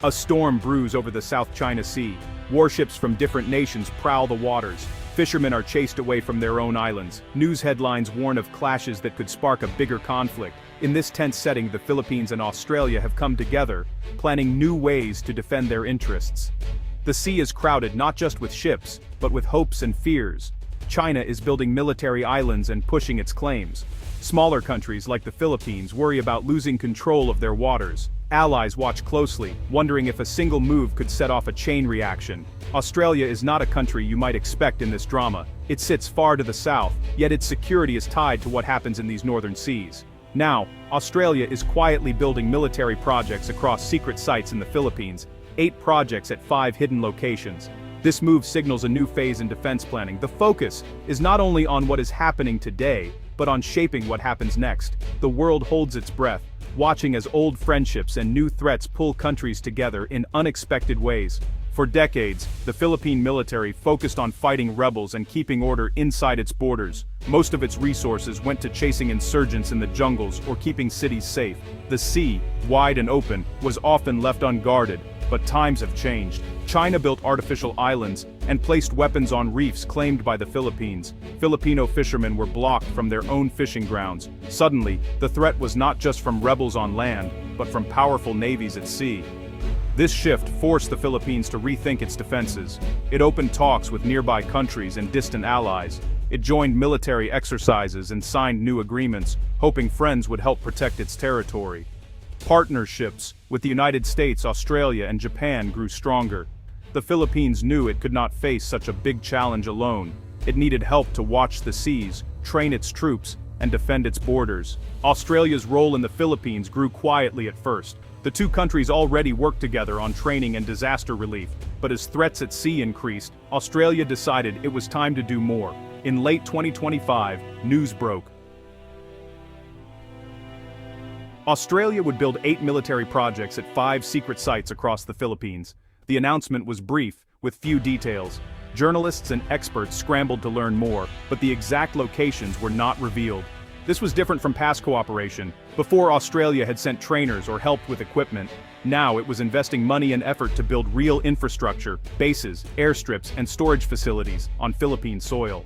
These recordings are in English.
A storm brews over the South China Sea. Warships from different nations prowl the waters. Fishermen are chased away from their own islands. News headlines warn of clashes that could spark a bigger conflict. In this tense setting, the Philippines and Australia have come together, planning new ways to defend their interests. The sea is crowded not just with ships, but with hopes and fears. China is building military islands and pushing its claims. Smaller countries like the Philippines worry about losing control of their waters. Allies watch closely, wondering if a single move could set off a chain reaction. Australia is not a country you might expect in this drama. It sits far to the south, yet its security is tied to what happens in these northern seas. Now, Australia is quietly building military projects across secret sites in the Philippines, 8 projects at 5 hidden locations. This move signals a new phase in defense planning. The focus is not only on what is happening today, but on shaping what happens next. The world holds its breath, watching as old friendships and new threats pull countries together in unexpected ways. For decades, the Philippine military focused on fighting rebels and keeping order inside its borders. Most of its resources went to chasing insurgents in the jungles or keeping cities safe. The sea, wide and open, was often left unguarded, but times have changed. China built artificial islands and placed weapons on reefs claimed by the Philippines. Filipino fishermen were blocked from their own fishing grounds. Suddenly, the threat was not just from rebels on land, but from powerful navies at sea. This shift forced the Philippines to rethink its defenses. It opened talks with nearby countries and distant allies. It joined military exercises and signed new agreements, hoping friends would help protect its territory. Partnerships with the United States, Australia, and Japan grew stronger. The Philippines knew it could not face such a big challenge alone. It needed help to watch the seas, train its troops, and defend its borders. Australia's role in the Philippines grew quietly at first. The two countries already worked together on training and disaster relief, but as threats at sea increased, Australia decided it was time to do more. In late 2025, news broke. Australia would build 8 military projects at 5 secret sites across the Philippines. The announcement was brief, with few details. Journalists and experts scrambled to learn more, but the exact locations were not revealed. This was different from past cooperation. Before, Australia had sent trainers or helped with equipment. Now it was investing money and effort to build real infrastructure, bases, airstrips, and storage facilities on Philippine soil.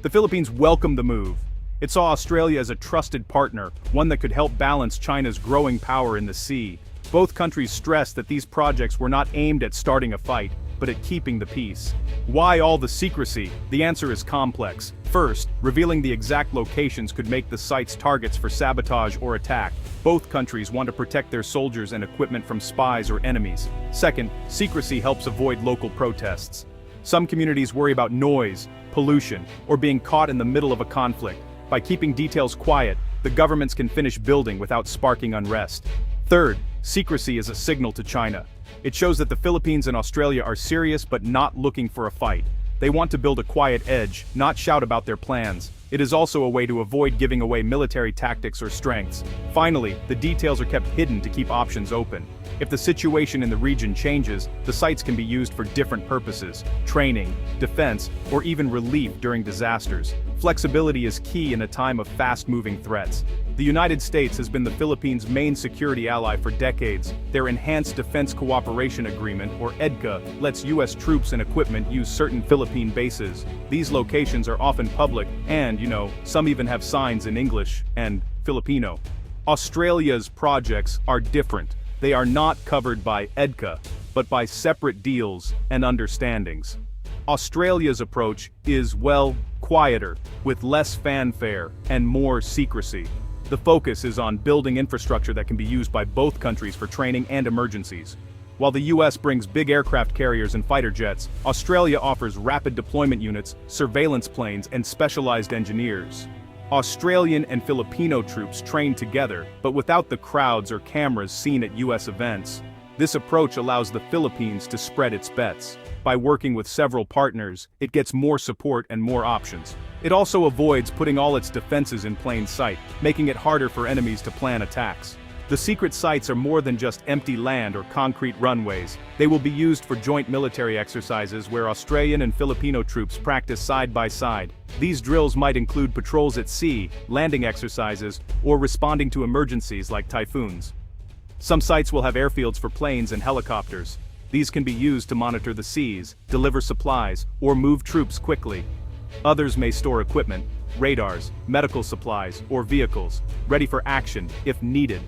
The Philippines welcomed the move. It saw Australia as a trusted partner, one that could help balance China's growing power in the sea. Both countries stressed that these projects were not aimed at starting a fight, but at keeping the peace. Why all the secrecy? The answer is complex. First, revealing the exact locations could make the sites targets for sabotage or attack. Both countries want to protect their soldiers and equipment from spies or enemies. Second, secrecy helps avoid local protests. Some communities worry about noise, pollution, or being caught in the middle of a conflict. By keeping details quiet, the governments can finish building without sparking unrest. Third, secrecy is a signal to China. It shows that the Philippines and Australia are serious but not looking for a fight. They want to build a quiet edge, not shout about their plans. It is also a way to avoid giving away military tactics or strengths. Finally, the details are kept hidden to keep options open. If the situation in the region changes, the sites can be used for different purposes: training, defense, or even relief during disasters. Flexibility is key in a time of fast-moving threats. The United States has been the Philippines' main security ally for decades. Their Enhanced Defense Cooperation Agreement, or EDCA, lets U.S. troops and equipment use certain Philippine bases. These locations are often public and, some even have signs in English and Filipino. Australia's projects are different. They are not covered by EDCA, but by separate deals and understandings. Australia's approach is, quieter, with less fanfare and more secrecy. The focus is on building infrastructure that can be used by both countries for training and emergencies. While the US brings big aircraft carriers and fighter jets, Australia offers rapid deployment units, surveillance planes, and specialized engineers. Australian and Filipino troops train together, but without the crowds or cameras seen at US events. This approach allows the Philippines to spread its bets. By working with several partners, it gets more support and more options. It also avoids putting all its defenses in plain sight, making it harder for enemies to plan attacks. The secret sites are more than just empty land or concrete runways. They will be used for joint military exercises where Australian and Filipino troops practice side by side. These drills might include patrols at sea, landing exercises, or responding to emergencies like typhoons. Some sites will have airfields for planes and helicopters. These can be used to monitor the seas, deliver supplies, or move troops quickly. Others may store equipment, radars, medical supplies, or vehicles, ready for action if needed.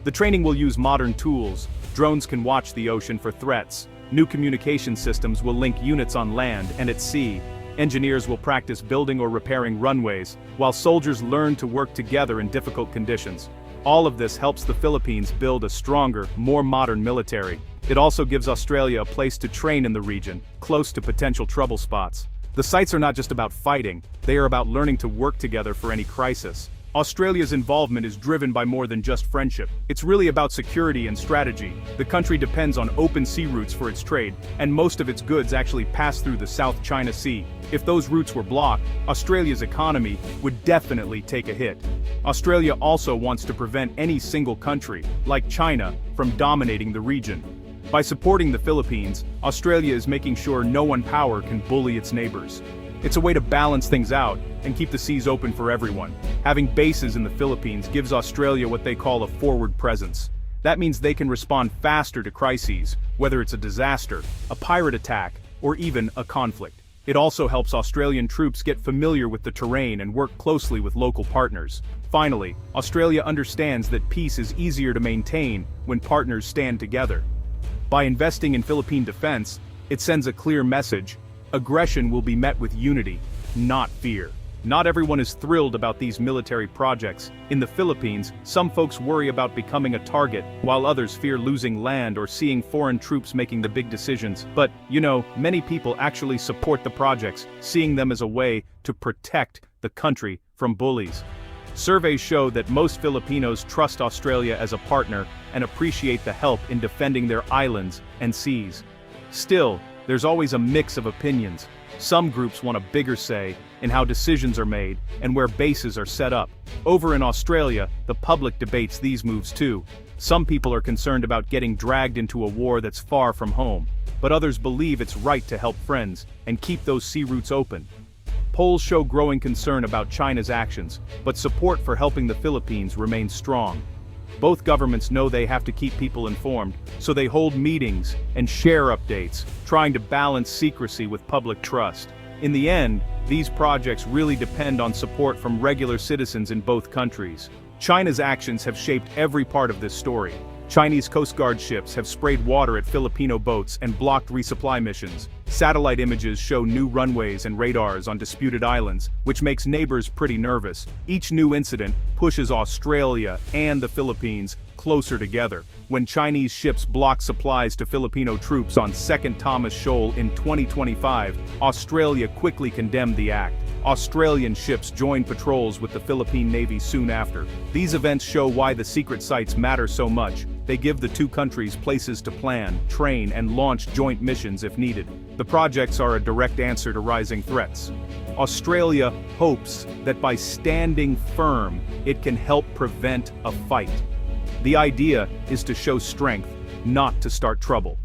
The training will use modern tools. Drones can watch the ocean for threats. New communication systems will link units on land and at sea. Engineers will practice building or repairing runways, while soldiers learn to work together in difficult conditions. All of this helps the Philippines build a stronger, more modern military. It also gives Australia a place to train in the region, close to potential trouble spots. The sites are not just about fighting, they are about learning to work together for any crisis. Australia's involvement is driven by more than just friendship. It's really about security and strategy. The country depends on open sea routes for its trade, and most of its goods actually pass through the South China Sea. If those routes were blocked, Australia's economy would definitely take a hit. Australia also wants to prevent any single country, like China, from dominating the region. By supporting the Philippines, Australia is making sure no one power can bully its neighbors. It's a way to balance things out and keep the seas open for everyone. Having bases in the Philippines gives Australia what they call a forward presence. That means they can respond faster to crises, whether it's a disaster, a pirate attack, or even a conflict. It also helps Australian troops get familiar with the terrain and work closely with local partners. Finally, Australia understands that peace is easier to maintain when partners stand together. By investing in Philippine defense, it sends a clear message: aggression will be met with unity, not fear. Not everyone is thrilled about these military projects. In the Philippines, some folks worry about becoming a target, while others fear losing land or seeing foreign troops making the big decisions. But, many people actually support the projects, seeing them as a way to protect the country from bullies. Surveys show that most Filipinos trust Australia as a partner and appreciate the help in defending their islands and seas. Still, there's always a mix of opinions. Some groups want a bigger say in how decisions are made and where bases are set up. Over in Australia, the public debates these moves too. Some people are concerned about getting dragged into a war that's far from home, but others believe it's right to help friends and keep those sea routes open. Polls show growing concern about China's actions, but support for helping the Philippines remains strong. Both governments know they have to keep people informed, so they hold meetings and share updates, trying to balance secrecy with public trust. In the end, these projects really depend on support from regular citizens in both countries. China's actions have shaped every part of this story. Chinese Coast Guard ships have sprayed water at Filipino boats and blocked resupply missions. Satellite images show new runways and radars on disputed islands, which makes neighbors pretty nervous. Each new incident pushes Australia and the Philippines closer together. When Chinese ships blocked supplies to Filipino troops on 2nd Thomas Shoal in 2025, Australia quickly condemned the act. Australian ships joined patrols with the Philippine Navy soon after. These events show why the secret sites matter so much. They give the two countries places to plan, train, and launch joint missions if needed. The projects are a direct answer to rising threats. Australia hopes that by standing firm, it can help prevent a fight. The idea is to show strength, not to start trouble.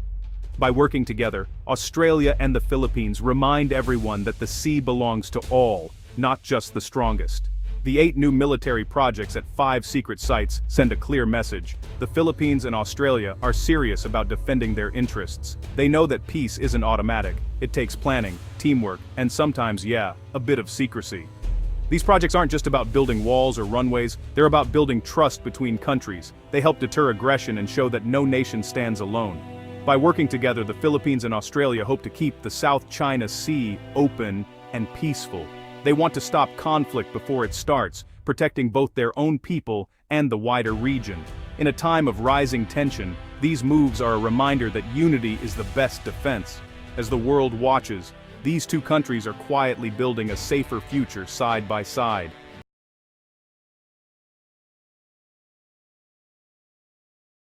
By working together, Australia and the Philippines remind everyone that the sea belongs to all, not just the strongest. The 8 new military projects at 5 secret sites send a clear message. The Philippines and Australia are serious about defending their interests. They know that peace isn't automatic. It takes planning, teamwork, and sometimes, a bit of secrecy. These projects aren't just about building walls or runways, they're about building trust between countries. They help deter aggression and show that no nation stands alone. By working together, the Philippines and Australia hope to keep the South China Sea open and peaceful. They want to stop conflict before it starts, protecting both their own people and the wider region. In a time of rising tension, these moves are a reminder that unity is the best defense. As the world watches, these two countries are quietly building a safer future side by side.